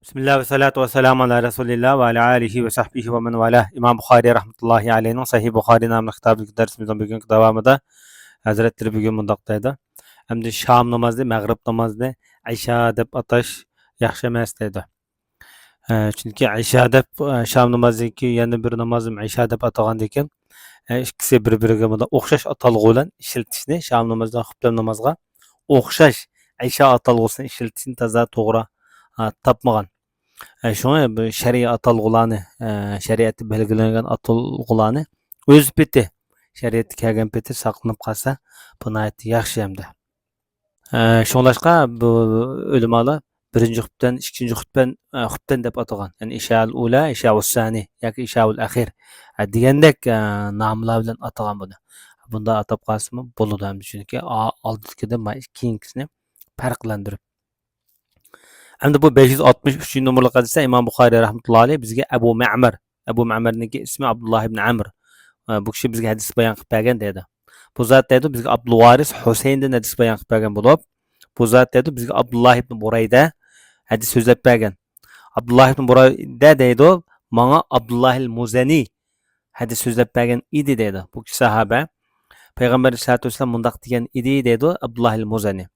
Bismillah ve salatu ve selamu ala Resulillah ve ala alihi ve sahbihi ve men valah. İmam Buxari rahmetullahi aleyhinin Sahih Buxari namlı kitabı dersimizin bugünkü devamında Hazretleri bugün bundaqdaydı. Hem de Şam namazı, Maghrib namazı, Aşa deb ataş yaxşı emas dedi. Çünkü Aşa deb Şam namazı ki yana bir namazım Aşa deb atagan ekan. İkisi bir-biriga bunda o'xshash atalg'u bilan ishlatishni Şam namazdan xuftan namazga o'xshash Aşa atalg'usini ishlatishni toza to'g'ri topmagan. Şoňa bu şeria atalgulany, şeriatda belgilengen atalgulany öz peti, şeriatda kelgen peti saklanyp kalsa, bu näçe ýaxşy hemde. Şoňlaşqa bu ulemalar birinji hutdan, ikinji hutdan, hutdan dep atagan. Yani işaul ula, işaul sani ýa-ki işaul ahir digendek namlar bilen atagan bunu. Bunda atap kalsymy bolady hem çünki aldykide keyinkisini farklandyryp. Hem bu 563 numaralı hadise İmam Buxari rahmetullahi aleyh bizge Ebu Ma'mar. Ebu Ma'mar'nınki ismi Abdullah ibn Amr. Bu kişi bizge hadis bayan qıp bergen dedi. Bu zat dedi bizge Abdulvaris Hüseyin'den hadis bayan qıp bergen bolup, bu zat dedi bizge Abdullah ibn Burayda hadis sözlep bergen. Abdullah ibn Burayda dedi o, mana Abdullah el-Muzani hadis sözlep bergen idi dedi. Bu kişi sahabe. Peygamber sallallahu aleyhi ve sellem mundaq diyen idi dedi o Abdullah el-Muzani.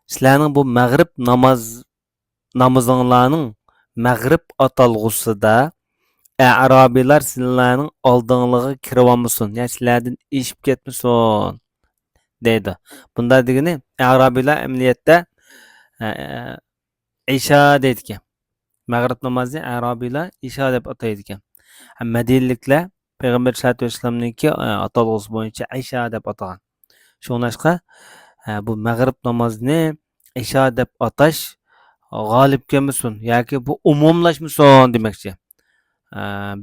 Sizlerning bu mag'rib namazinglarning mag'rib atalg'usida Arabilar sizlarning oldinlig'iga kirib olmasin, ya'ni sizlardan eshib ketmasin deydi. Bunda degani Arabilar amaliyotda isha deydi ekan. Mag'rib namozini Arabilar isha deb ataydi ekan. Madinaliklar Payg'ambar sollallohu alayhi vasallamniki atalg'usi bo'yicha isha deb atagan. Şoňlaşqa bu mag'rib namozini isha deb atash g'olib kelmasin yoki bu umumlashmasin demoqchi.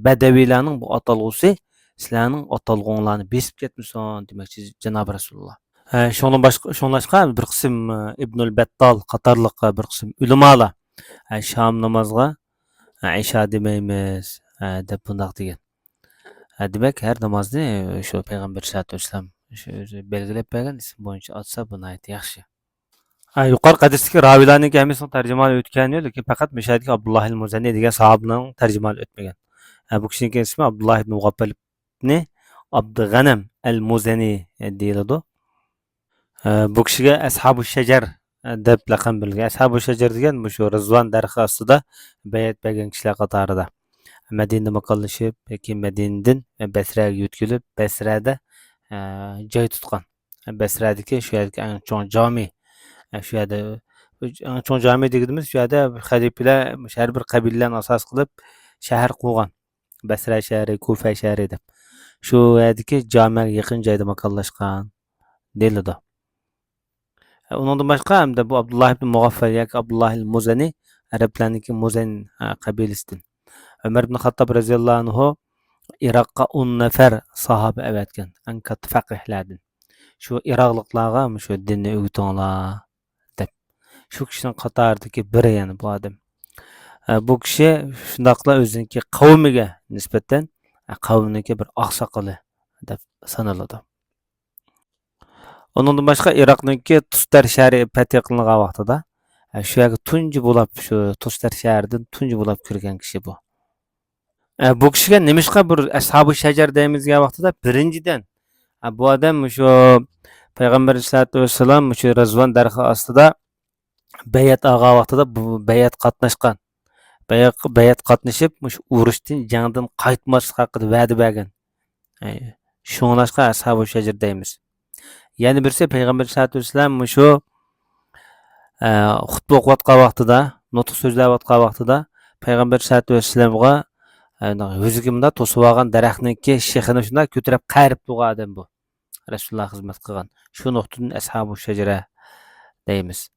Badavilarning bu atalg'usi sizlarning atalg'unglarni besib ketmasin demoqchi Janob Rasululloh. Şoňlaşqa bir qism Ibnul Battal qatarlıq bir qism ulamalar Şam namazga isha demaymiz deb bundaq degan. Demek her namozni şu Payg'ambar sollallohu alayhi vasallam şu belgilep bergen ism boýunça atsa bu näçe ýaxşy. Yuqarı hadisdeki ravilarning hemesini terjemali ötken ýok, lekin fakat Meşahidki Abdullah el-Muzani degan sahabynyň terjemali ötmegen. Bu kişinin ismi Abdullah ibn Mughaffal ibn Abdughanam el-Muzani diýiladi. Bu kişiге Ashabu Şecer dep laqam bilgen. Ashabu Şecer degan şu Rizvan darhy astyda beýat bergen kişiler katarida. Medine makallaşıp, peki Medine'den Besra'ya yütkülüp, Besra'da joy tutgan. Besra'daki şu yerdeki en çoğun cami, şu yerde en çoğun cami dediğimiz şu yerde halifeler her bir kabilelerden asas kılıp şehir kurgan. Besra şehri, Kufa şehri dep. Şu yerdeki camiye yakın joyda makallaşgan deyildi. Ondan başka hem de bu Abdullah ibn Mughaffal yoki Abdullah el-Muzani Araplarniki Muzan kabilesinden. Ömer ibn Hattab radıyallahu anhu Irak'a 10 nefer sahabe evetken. En katı fakihlerden. Şu Iraklıklarga şu dinni öğütüňlar dep. Şu kişinin kataridagi biri yani bu adam. Bu kişi şundakla özünki kavmiga nisbeten kavminiki bir aksakalı dep sanıldı. Ondan başka Irak'nınki Tustar şehri fetih kılıngan wagtida şu ýerge tunji bulap şu Tustar şäherden tunji bulap kirgen kişi bu. Bu kişiге nemişqa bir Ashab-ı Şecer deyimizge wagtida birinciden bu adam şu Peygamber sallallahu aleyhi ve sellem şu Rizvan darhy astyda beýat algan wagtida bu beýat gatnaşgan. Beýat gatnaşyp şu uruşdan jaňdan gaýtmaslyk hakynda wäde bergen. Şoňlaşqa Ashab-ı Şecer deyimiz. Ýani birisi Peygamber sallallahu aleyhi ve sellem şu hutba okuwatgan wagtida, nutq sözläp atgan wagtida Peygamber sallallahu aleyhi ve sellemge özügümde tosup algan daraxtynki şehini şunda kötürep qaryp durgan adam bu. Resulullah hizmet kılgan. Şu noktadan Ashab-ı Şecere deyimiz.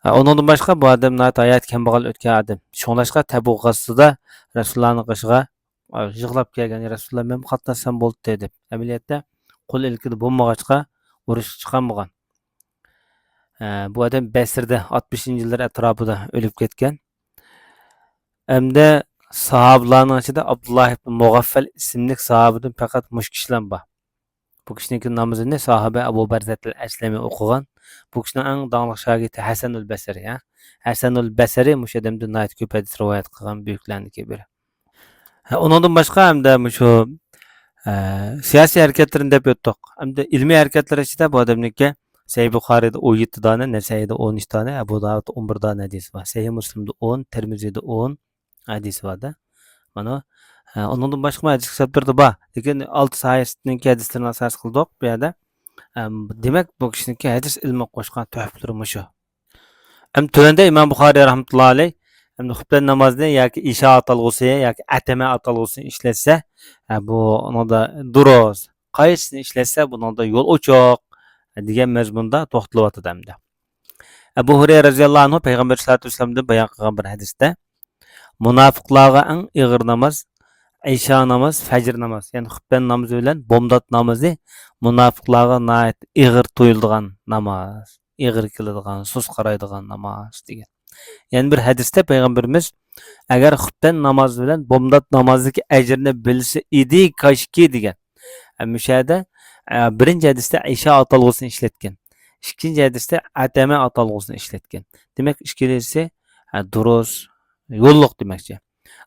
Ondan başka bu adam näet ayat kembagal ötken adam. Şoňlaşqa Tabuk gazysyda Resulullah'nyň gyshyga ýyglap kelgen Resulullah men gatnaşsam boldy dedi. Ameliyatda kul ilkide bolmagaçka uruş çykanmagan. Bu adam Besirde 60-njy ýyllar atrapyda ölüp ketken. Emde sahabalarning içinde Abdullah ibn Mughaffal isimli sahabadan fakat muş kişiler bar. Bu kişinin namazını sahabe Abu Barzat el-Aslami okugan. Bu kişinin eng dağınık şagirdi Hasanul Basri ya. Hasanul Basri muş adamdan nayt köp hadis rivoyat qilgan büyüklerindeki biri. Ondan başqa hamda şu siyasi hareketlerini dep öttük. Hamda ilmi hareketler içinde bu adamniki Sahih Bukhari'de 17 tane, Nesai'de 13 tane, Ebu Davud 11 tane hadis var. Sahih Müslim'de 10, Tirmizi'de 10 hadis var da. Mana ondan başqa hadis kitaplarda bor. Lekin 6 sahihning hadislerini asas qildik bu yerda. Demek bu kişiniki hadis ilmi qo'shgan tuhflari mushu. Tövende İmam Bukhari rahmetullahi aleyh xutbe namazını yoki isha atalg'usi yoki atama atalg'usini ishlatsa, bu onda durust. Qaysini ishlatsa, buningda yo'l ochiq degan mazmunda to'xtalyapti hamda. Abu Hurayra radhiyallohu anhu payg'ambar sollallohu alayhi vasallamdan bayon qilgan bir hadisda munofiqlarga eng ig'ir namoz isha namoz, fajr namoz, ya'ni xutbe namozi bilan bomdod namozi munofiqlarga nihoyat ig'ir tuyuladigan namoz, ig'ir keladigan, sus qaraydigan namoz degan. Yani bir hadiste Peygamberimiz eğer xutben namazı bilen bomdat namazındaki ecrini bilse idi kaşki degan. Müşahede birinci hadiste isha atalgısını işletken. İkinci hadiste atame atalgısını işletken. Demek işkilisi duruz, yolluk demekçi.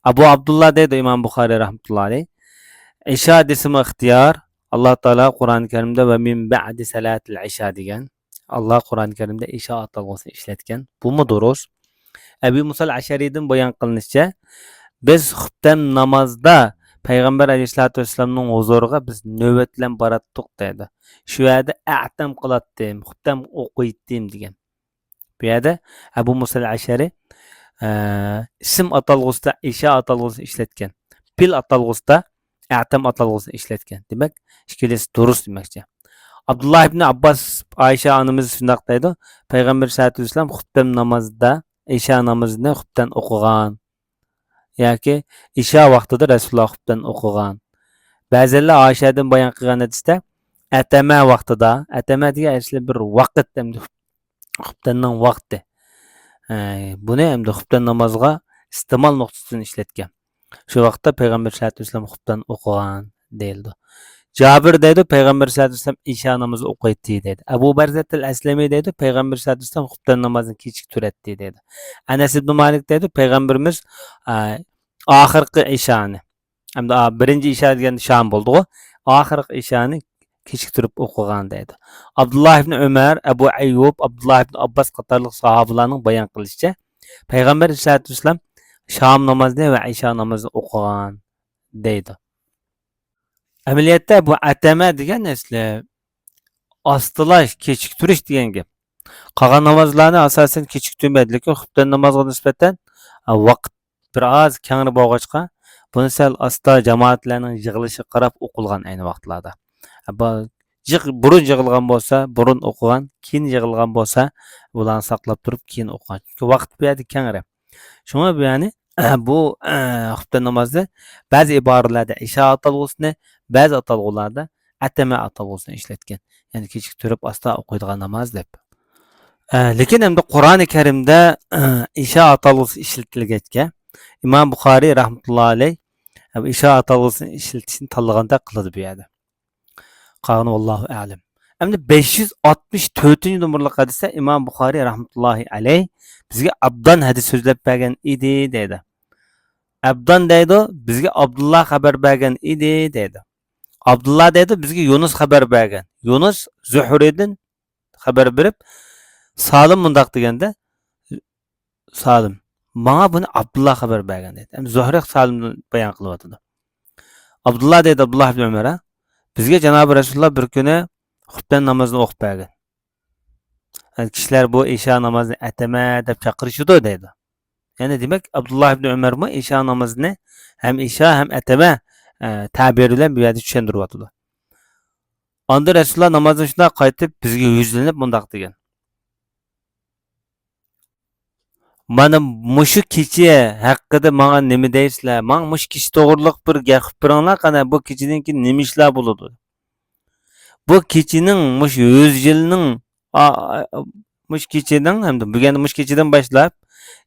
Abu Abdullah dedi İmam Bukhari rahmetullahi aleyh. İşa desimi ihtiyar. Allah Teala Kur'an-ı Kerim'de ve min ba'di salatil isha degan. Allah Kur'an-ı Kerim'de isha atalgısını işletken. Bu mu duruz? Ebu Musa'l Aşari'den bayan kılınışça biz xutben namazda Peygamber Aleyhisselatü Vesselam'ın huzuruna biz nöbetlen barattık dedi. Şu yerde a'tam kılattım, xutben okuyittim degan. Bu yerde Ebu Musa'l Aşari isim atalgısında isha atalgısını işletken. Pil atalgısında a'tam atalgısını işletken. Demek işkilesi durus demekçe. Abdullah ibn Abbas Ayşe anımız sünnaqdaydı. Peygamber Aleyhisselatü Vesselam xutben namazda isha namazını xutben okugan. Yoki isha vaqtida Rasululloh xutben okugan. Ba'zilar Ayşadan bayon qilgan hadisda atama vaqtida, atama degan asli bir vaqt hamda xutbenning vaqti. Buni hamda xutben namozga iste'mol nuqtasidan ishlatgan. Shu vaqtda Payg'ambar sollallohu alayhi vasallam xutben o'qigan deyildi. Jabir deydi Payg'ambar sollallohu alayhi vasallam isha namozi o'qiydi deydi. Abu Barzatul Aslami deydi Payg'ambar sollallohu alayhi vasallam xutben namozini kechiktiradi deydi. Anas ibn Malik deydi Payg'ambarimiz oxirgi ishani hamda birinchi isha degan sham bo'ldi-ku. Oxirgi ishani kechiktirib o'qigan deydi. Abdullah ibn Umar, Abu Ayyub, Abdullah ibn Abbas qatorliq sahobalarning bayon qilishicha Payg'ambar sollallohu alayhi vasallam sham namozini va isha namozini o'qigan deydi. Amaliyotda bu atama degan asli ostilash, kechiktirish degan gap. Qolgan namozlarni asosan kechiktirmaydi, lekin xutben namozga nisbatan vaqt biroz kengri bo'lg'achqa buni sal asta jamoatlarning yig'ilishi qarab o'qilgan ayni vaqtlarda. Burun yig'ilgan bo'lsa, burun o'qigan, keyin yig'ilgan bo'lsa, bularni saqlab turib keyin o'qigan. Chunki vaqt bu yerda kengri. Shunga ya'ni bu xutben namozda ba'zi iboralarda isha atalg'usini, ba'zi atalg'ularda atama atalg'usini ishlatgan. Ya'ni kechiktirib asta o'qiydigan namoz deb. Lekin endi Qur'oni Karimda isha atalg'usi ishlatilgachga İmam Bukhari rahmetullahi aleyh isha atalg'usini ishlatishni tanlaganda qiladi bu yerda. Qani vallohu a'lam. Endi 564 numurli hadisda İmam Bukhari rahmetullahi aleyh bizga abdan hadis so'zlab bergan edi deydi. Abdan deydi bizga Abdullah xabar bergan edi deydi. Abdullah deydi bizga Yunus xabar bergan. Yunus Zuhridan xabar berib Salim mundaq deganda Salim bana bunu Abdullah xabar bergan deydi. Endi Zuhri Salimni bayon qilyapti. Abdullah deydi Abdullah ibn Umar'a bizga Janob Rasululloh bir kuni xutben namozini o'qib bergan. Kishilar bu isha namozini atama deb chaqirishdi deydi. Yani demek Abdullah ibn Umar mı isha namozini hem isha hem atama tabir bilan bu yerda tushuntiryapti. Onda Rasululloh namozini shunday qaytib bizga yuzlanib mundaq degan. Mana mushu kecha haqida menga nima deysizlar? Men mush kecha to'g'riliq bir gap qilib beringlar, qana bu kechadan keyin nima ishlar bo'ladi? Bu kechining mush 100 yilning mush kechidan hamda bugün mush kechidan boshlab,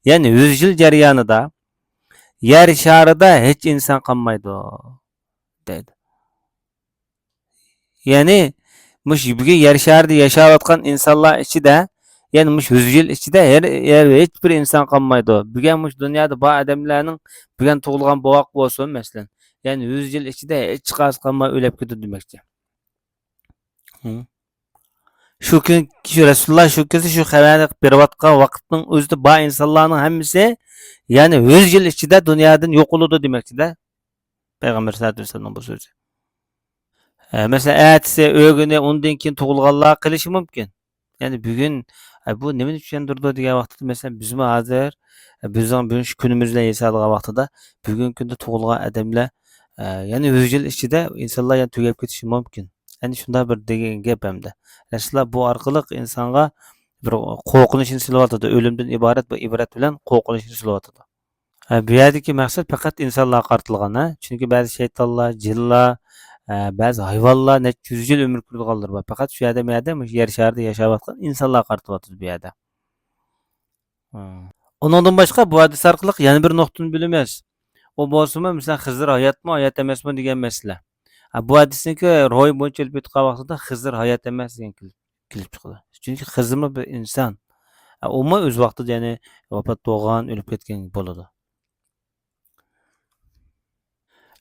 ya'ni 100 yil jarayonida yer sharida hech inson qolmaydi dedi. Ya'ni mush bugun yer sharida yashayotgan insonlar ichida ya'ni mush 100 yil ichida hech bir inson qolmaydi. Bugun mush dunyoda bor odamlarning bugun tug'ilgan bovoq bo'lsin masalan. Ya'ni 100 yil ichida hech qaysi qolmay o'lib ketadi demoqchi. Shu kun shu Rasululloh shu kezi shu xabarni berayotgan vaqtning o'zida bor insonlarning hammasi ya'ni 100 yil ichida dunyodan yo'q bo'ladi demoqchi-da. Payg'ambar sollallohu alayhi vasallam bu so'zi. Mesela ertesi öğünü ondan keyin tug'ilganlar qilishi mumkin. Ya'ni bugun bu nimani tushuntirdi degan vaqtda mesela bizmi hozir bizning bugun shu kunimizda yashaydigan vaqtida bugungi kunda tug'ilgan odamlar yana 100 yil ichida insonlar yana tugab ketishi mumkin. Ya'ni shunday bir degan gap hamda. Rasululloh bu orqali insonga bir qo'rqinchni silyotdi. O'limdan iborat bu ibrat bilan qo'rqinchni silyotdi. Bu yerdagi maqsad faqat insonlarga qaratilgan, ha? Chunki ba'zi shaytonlar, jinlar ba'zi hayvonlar necha 100 yil umr ko'rganlar bor. Faqat shu yerda yer sharida yashayotgan insonlar qaratyapti bu yerda. Undan boshqa bu hadis orqali yana bir nuqtani bilamiz. O bo'lsa-mu, masalan, Xizr hayotmi, hayot emasmi degan masala. Bu hadisniki ro'y bo'yicha olib o'tgan vaqtida Xizr hayot emas degan kelib chiqdi. Chunki Xizrmi bir inson. Umi o'z vaqtida ya'ni vafot bo'lgan, o'lib ketgan bo'ladi.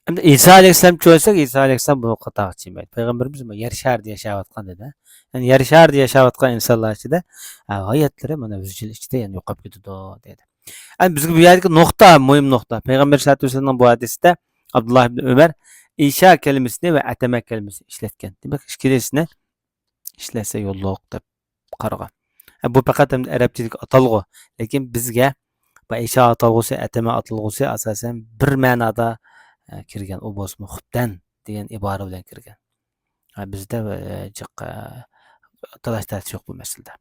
Endi İsa alayhissalom ko'rsak, İsa alayhissalom buni qattiq chimbaydi. Payg'ambarimiz yer sharida yashayotgan dedi. Ya'ni yer sharida yashayotgan insonlar ichida hayotlari mana 100 yil ichida yana yo'qolib ketadi dedi. Endi bizga bu yerdagi nuqta, muhim nuqta. Payg'ambar sollallohu alayhi vasallam bu hadisda Abdullah ibn Umar İsa kelimesini ve atama kelimesini ishlatgan. Demak, ikkilisini ishlatsa yo'lliq deb qaragan. Bu faqat arabchadagi atalg'u, lekin bizga bu İsa atalg'usi, atama atalg'usi asosan bir ma'noda kirgan. U bo'lsa xubdan degan ibora bilan kirgan. Bizda jiq talash-tartib yo'q bu masalada.